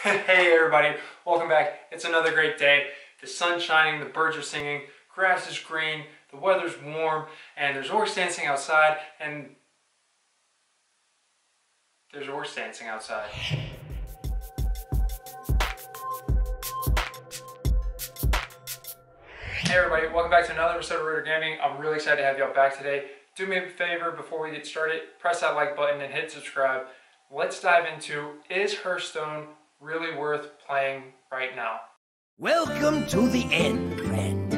Hey everybody, welcome back. It's another great day. The sun's shining, the birds are singing, grass is green, the weather's warm, and there's horse dancing outside, and there's horse dancing outside. Hey everybody, welcome back to another episode of Ridir Gaming. I'm really excited to have y'all back today. Do me a favor before we get started, press that like button and hit subscribe. Let's dive into, is Hearthstone really worth playing right now? Welcome to the end, friend.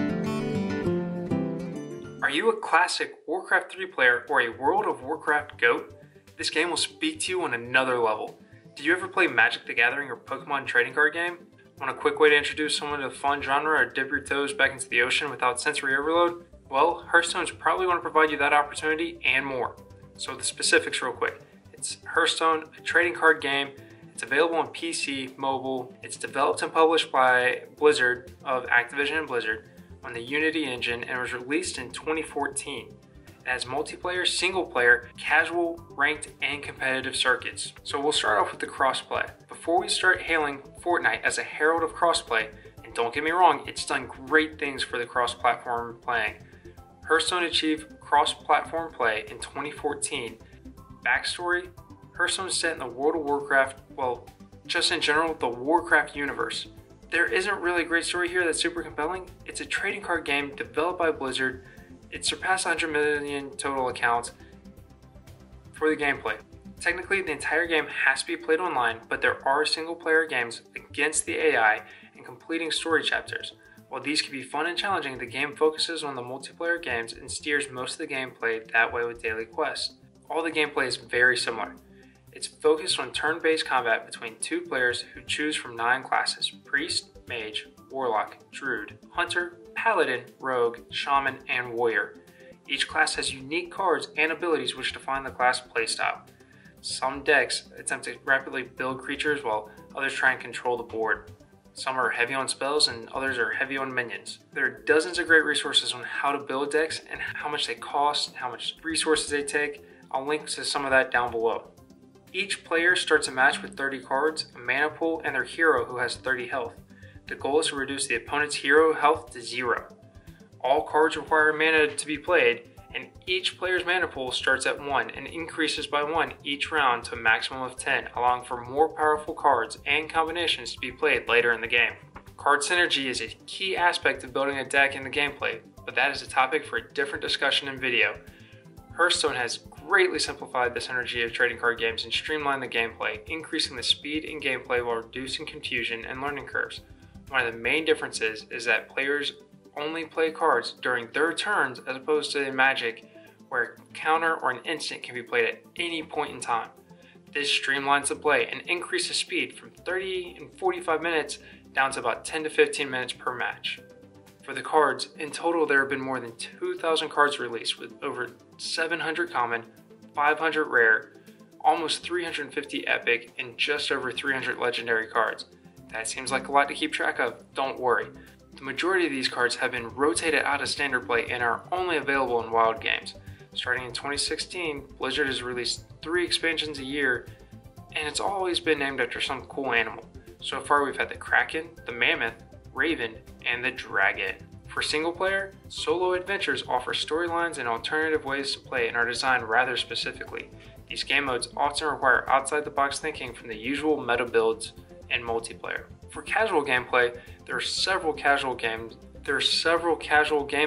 Are you a classic Warcraft 3 player or a World of Warcraft GOAT? This game will speak to you on another level. Did you ever play Magic the Gathering or Pokemon trading card game? Want a quick way to introduce someone to the fun genre or dip your toes back into the ocean without sensory overload? Well, Hearthstone is probably going to provide you that opportunity and more. So the specifics real quick. It's Hearthstone, a trading card game. It's available on PC, mobile. It's developed and published by Blizzard of Activision and Blizzard on the Unity engine and was released in 2014. It has multiplayer, single player, casual, ranked, and competitive circuits. So we'll start off with the crossplay. Before we start hailing Fortnite as a herald of crossplay, and don't get me wrong, it's done great things for the cross-platform playing. Hearthstone achieved cross-platform play in 2014. Backstory, Hearthstone is set in the World of Warcraft, well, just in general, the Warcraft universe. There isn't really a great story here that's super compelling. It's a trading card game developed by Blizzard. It surpassed 100 million total accounts for the gameplay. Technically, the entire game has to be played online, but there are single player games against the AI and completing story chapters. While these can be fun and challenging, the game focuses on the multiplayer games and steers most of the gameplay that way with daily quests. All the gameplay is very similar. It's focused on turn-based combat between two players who choose from 9 classes: Priest, Mage, Warlock, Druid, Hunter, Paladin, Rogue, Shaman, and Warrior. Each class has unique cards and abilities which define the class playstyle. Some decks attempt to rapidly build creatures while others try and control the board. Some are heavy on spells and others are heavy on minions. There are dozens of great resources on how to build decks and how much they cost and how much resources they take. I'll link to some of that down below. Each player starts a match with 30 cards, a mana pool, and their hero who has 30 health. The goal is to reduce the opponent's hero health to 0. All cards require mana to be played, and each player's mana pool starts at 1 and increases by 1 each round to a maximum of 10, allowing for more powerful cards and combinations to be played later in the game. Card synergy is a key aspect of building a deck in the gameplay, but that is a topic for a different discussion and video. Hearthstone has greatly simplified the synergy of trading card games and streamlined the gameplay, increasing the speed in gameplay while reducing confusion and learning curves. One of the main differences is that players only play cards during their turns as opposed to in Magic, where a counter or an instant can be played at any point in time. This streamlines the play and increases speed from 30 and 45 minutes down to about 10 to 15 minutes per match. For the cards, in total there have been more than 2,000 cards released with over 700 common, 500 rare, almost 350 epic, and just over 300 legendary cards. That seems like a lot to keep track of, don't worry. The majority of these cards have been rotated out of standard play and are only available in wild games. Starting in 2016, Blizzard has released 3 expansions a year, and it's always been named after some cool animal. So far we've had the Kraken, the Mammoth, Raven, and the Dragon. For single player, solo adventures offer storylines and alternative ways to play and are designed rather specifically. These game modes often require outside the box thinking from the usual meta builds and multiplayer. For casual gameplay, there are several casual game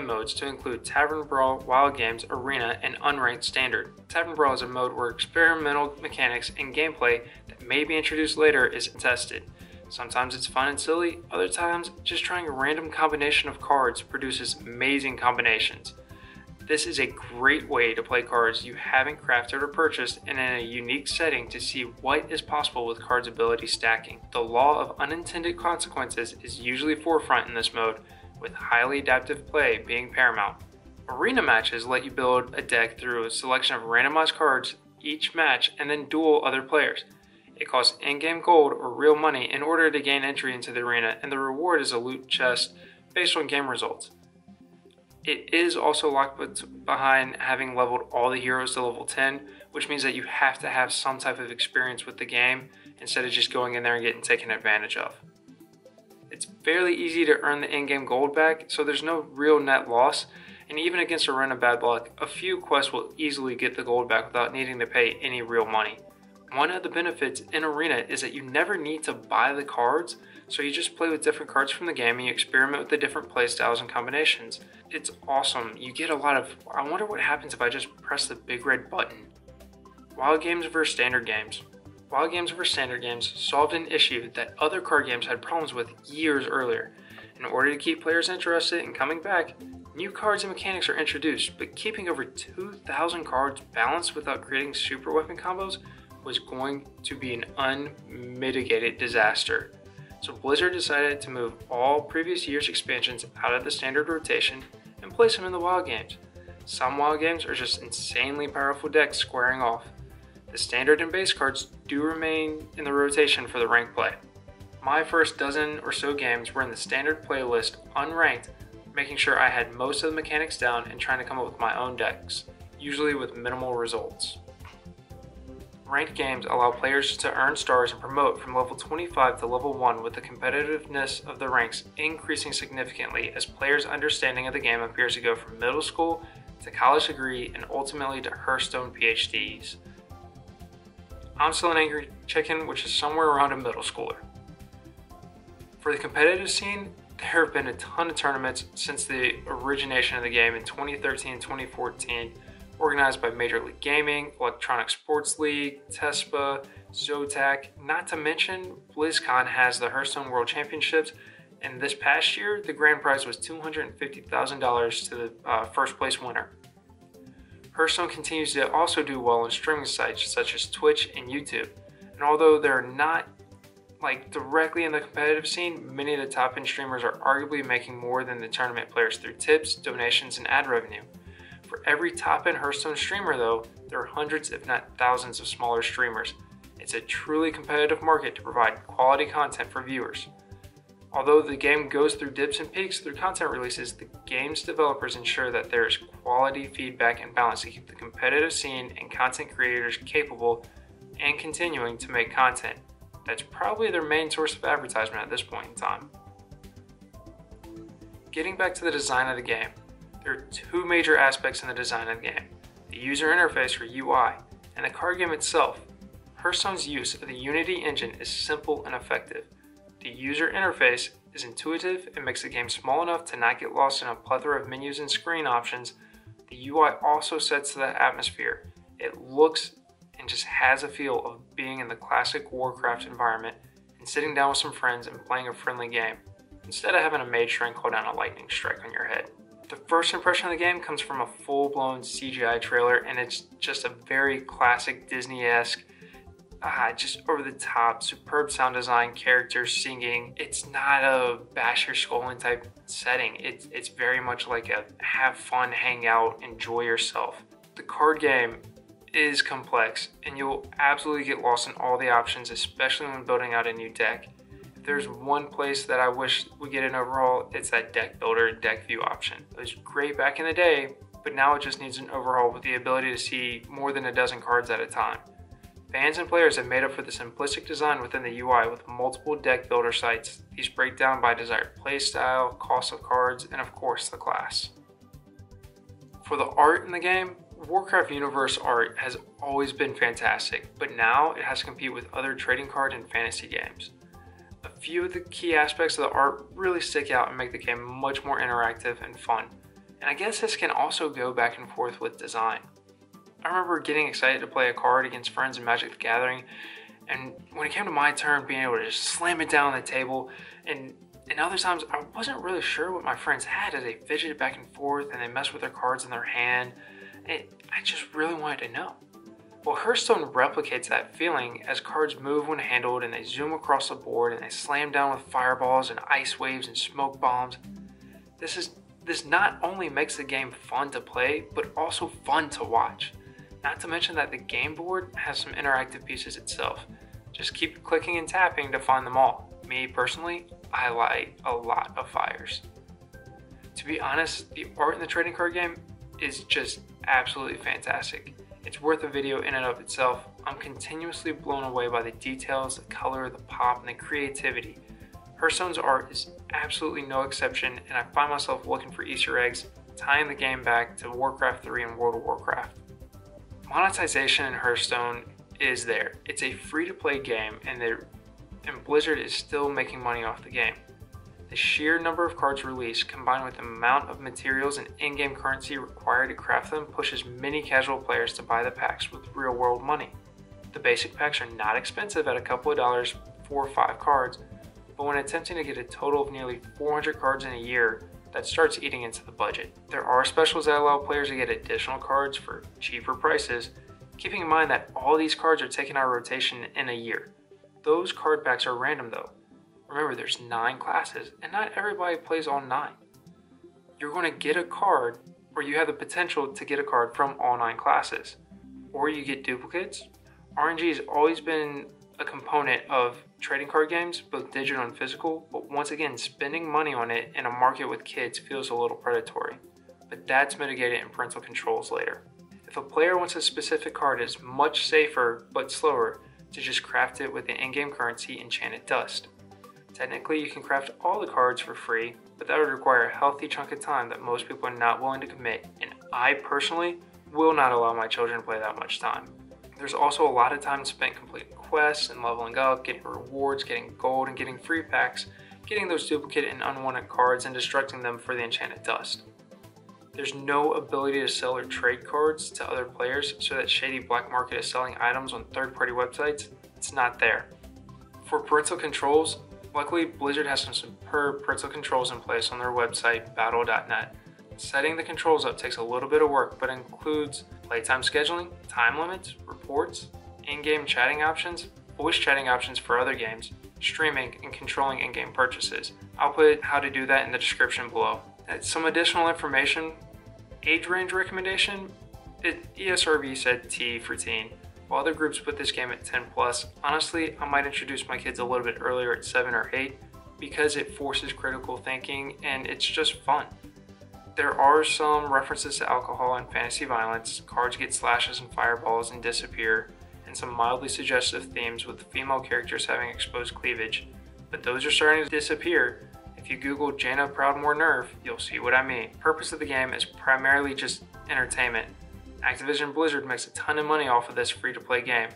modes to include Tavern Brawl, Wild Games, Arena, and Unranked Standard. Tavern Brawl is a mode where experimental mechanics and gameplay that may be introduced later is tested. Sometimes it's fun and silly, other times just trying a random combination of cards produces amazing combinations. This is a great way to play cards you haven't crafted or purchased and in a unique setting to see what is possible with cards' ability stacking. The law of unintended consequences is usually forefront in this mode, with highly adaptive play being paramount. Arena matches let you build a deck through a selection of randomized cards each match and then duel other players. It costs in-game gold or real money in order to gain entry into the arena, and the reward is a loot chest based on game results. It is also locked behind having leveled all the heroes to level 10, which means that you have to have some type of experience with the game instead of just going in there and getting taken advantage of. It's fairly easy to earn the in-game gold back, so there's no real net loss, and even against a run of bad luck, a few quests will easily get the gold back without needing to pay any real money. One of the benefits in Arena is that you never need to buy the cards, so you just play with different cards from the game and you experiment with the different playstyles and combinations. It's awesome. You get a lot of, I wonder what happens if I just press the big red button. Wild games versus standard games. Wild games versus standard games solved an issue that other card games had problems with years earlier. In order to keep players interested in coming back, new cards and mechanics are introduced, but keeping over 2,000 cards balanced without creating super weapon combos was going to be an unmitigated disaster. So Blizzard decided to move all previous year's expansions out of the standard rotation and place them in the wild games. Some wild games are just insanely powerful decks squaring off. The standard and base cards do remain in the rotation for the ranked play. My first dozen or so games were in the standard playlist unranked, making sure I had most of the mechanics down and trying to come up with my own decks, usually with minimal results. Ranked games allow players to earn stars and promote from level 25 to level 1, with the competitiveness of the ranks increasing significantly as players' understanding of the game appears to go from middle school to college degree and ultimately to Hearthstone PhDs. I'm still an angry chicken, which is somewhere around a middle schooler. For the competitive scene, there have been a ton of tournaments since the origination of the game in 2013 and 2014, organized by Major League Gaming, Electronic Sports League, TESPA, Zotac, not to mention BlizzCon has the Hearthstone World Championships, and this past year, the grand prize was $250,000 to the first place winner. Hearthstone continues to also do well on streaming sites such as Twitch and YouTube, and although they're not directly in the competitive scene, many of the top end streamers are arguably making more than the tournament players through tips, donations, and ad revenue. For every top end Hearthstone streamer though, there are hundreds if not thousands of smaller streamers. It's a truly competitive market to provide quality content for viewers. Although the game goes through dips and peaks through content releases, the game's developers ensure that there is quality feedback and balance to keep the competitive scene and content creators capable and continuing to make content. That's probably their main source of advertisement at this point in time. Getting back to the design of the game, there are two major aspects in the design of the game: the user interface or UI, and the card game itself. Hearthstone's use of the Unity engine is simple and effective. The user interface is intuitive and makes the game small enough to not get lost in a plethora of menus and screen options. The UI also sets the atmosphere. It looks and just has a feel of being in the classic Warcraft environment and sitting down with some friends and playing a friendly game, instead of having a mage shrine call down a lightning strike on your head. The first impression of the game comes from a full-blown CGI trailer, and it's just a very classic Disney-esque, just over-the-top, superb sound design, characters singing. It's not a bash your skull in type setting. It's very much like a have fun, hang out, enjoy yourself. The card game is complex, and you'll absolutely get lost in all the options, especially when building out a new deck. If there's one place that I wish we get an overhaul, it's that deck builder and deck view option. It was great back in the day, but now it just needs an overhaul with the ability to see more than a dozen cards at a time. Fans and players have made up for the simplistic design within the UI with multiple deck builder sites. These break down by desired playstyle, cost of cards, and of course the class. For the art in the game, Warcraft Universe art has always been fantastic, but now it has to compete with other trading card and fantasy games. A few of the key aspects of the art really stick out and make the game much more interactive and fun. And I guess this can also go back and forth with design. I remember getting excited to play a card against friends in Magic the Gathering, and when it came to my turn, being able to just slam it down on the table, and other times I wasn't really sure what my friends had as they fidgeted back and forth and they messed with their cards in their hand. I just really wanted to know. Well, Hearthstone replicates that feeling as cards move when handled and they zoom across the board and they slam down with fireballs and ice waves and smoke bombs. This not only makes the game fun to play, but also fun to watch. Not to mention that the game board has some interactive pieces itself. Just keep clicking and tapping to find them all. Me personally, I light a lot of fires. To be honest, the art in the trading card game is just absolutely fantastic. It's worth a video in and of itself. I'm continuously blown away by the details, the color, the pop, and the creativity. Hearthstone's art is absolutely no exception, and I find myself looking for Easter eggs, tying the game back to Warcraft 3 and World of Warcraft. Monetization in Hearthstone is there. It's a free-to-play game, and Blizzard is still making money off the game. The sheer number of cards released, combined with the amount of materials and in-game currency required to craft them, pushes many casual players to buy the packs with real-world money. The basic packs are not expensive at a couple of dollars, 4 or 5 cards, but when attempting to get a total of nearly 400 cards in a year, that starts eating into the budget. There are specials that allow players to get additional cards for cheaper prices, keeping in mind that all these cards are taken out of rotation in a year. Those card packs are random though. Remember, there's 9 classes, and not everybody plays all 9. You're going to get a card, or you have the potential to get a card from all 9 classes. Or you get duplicates. RNG has always been a component of trading card games, both digital and physical, but once again, spending money on it in a market with kids feels a little predatory. But that's mitigated in Parental Controls later. If a player wants a specific card, it's much safer, but slower, to just craft it with the in-game currency Enchanted Dust. Technically, you can craft all the cards for free, but that would require a healthy chunk of time that most people are not willing to commit, and I personally will not allow my children to play that much time. There's also a lot of time spent completing quests and leveling up, getting rewards, getting gold, and getting free packs, getting those duplicate and unwanted cards and destructing them for the Enchanted Dust. There's no ability to sell or trade cards to other players, so that shady black market is selling items on third-party websites, it's not there. For Parental Controls, luckily, Blizzard has some superb parental controls in place on their website, battle.net. Setting the controls up takes a little bit of work, but includes playtime scheduling, time limits, reports, in-game chatting options, voice chatting options for other games, streaming, and controlling in-game purchases. I'll put how to do that in the description below. Some additional information, age range recommendation, ESRB said T for teen. While other groups put this game at 10 plus, honestly, I might introduce my kids a little bit earlier at 7 or 8 because it forces critical thinking and it's just fun. There are some references to alcohol and fantasy violence, cards get slashes and fireballs and disappear, and some mildly suggestive themes with female characters having exposed cleavage, but those are starting to disappear. If you Google Jaina Proudmoore nerf, you'll see what I mean. The purpose of the game is primarily just entertainment. Activision Blizzard makes a ton of money off of this free-to-play game,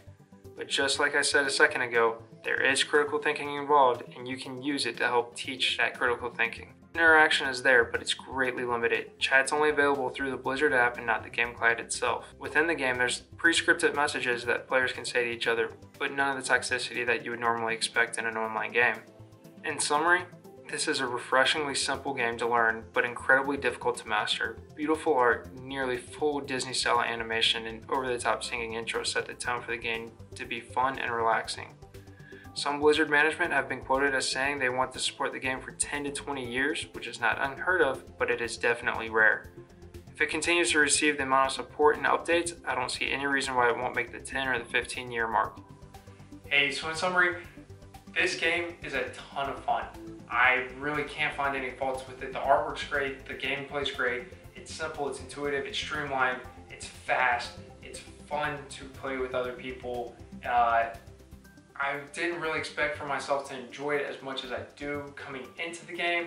but just like I said a second ago, there is critical thinking involved and you can use it to help teach that critical thinking. Interaction is there, but it's greatly limited. Chat's only available through the Blizzard app and not the game client itself. Within the game, there's pre-scripted messages that players can say to each other, but none of the toxicity that you would normally expect in an online game. In summary, this is a refreshingly simple game to learn, but incredibly difficult to master. Beautiful art, nearly full Disney-style animation, and over-the-top singing intro set the tone for the game to be fun and relaxing. Some Blizzard management have been quoted as saying they want to support the game for 10 to 20 years, which is not unheard of, but it is definitely rare. If it continues to receive the amount of support and updates, I don't see any reason why it won't make the 10 or the 15 year mark. Hey, so in summary, this game is a ton of fun. I really can't find any faults with it. The artwork's great, the gameplay's great, it's simple, it's intuitive, it's streamlined, it's fast, it's fun to play with other people. I didn't really expect for myself to enjoy it as much as I do coming into the game.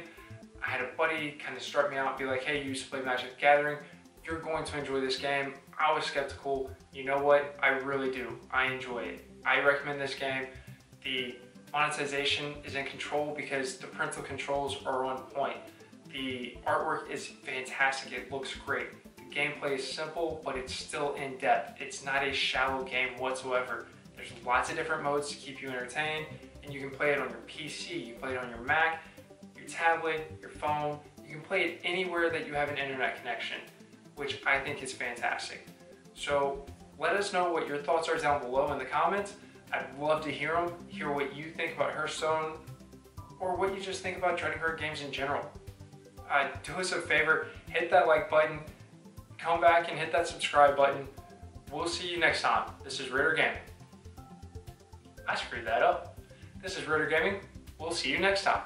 I had a buddy kind of start me out and be like, hey, you used to play Magic the Gathering, you're going to enjoy this game. I was skeptical. You know what? I really do. I enjoy it. I recommend this game. The monetization is in control because the parental controls are on point. The artwork is fantastic. It looks great. The gameplay is simple, but it's still in depth. It's not a shallow game whatsoever. There's lots of different modes to keep you entertained, and you can play it on your PC, you play it on your Mac, your tablet, your phone. You can play it anywhere that you have an internet connection, which I think is fantastic. So let us know what your thoughts are down below in the comments. I'd love to hear them, hear what you think about Hearthstone, or what you just think about trading card games in general. Do us a favor, hit that like button, come back and hit that subscribe button. We'll see you next time. This is Ridir Gaming. I screwed that up. This is Ridir Gaming. We'll see you next time.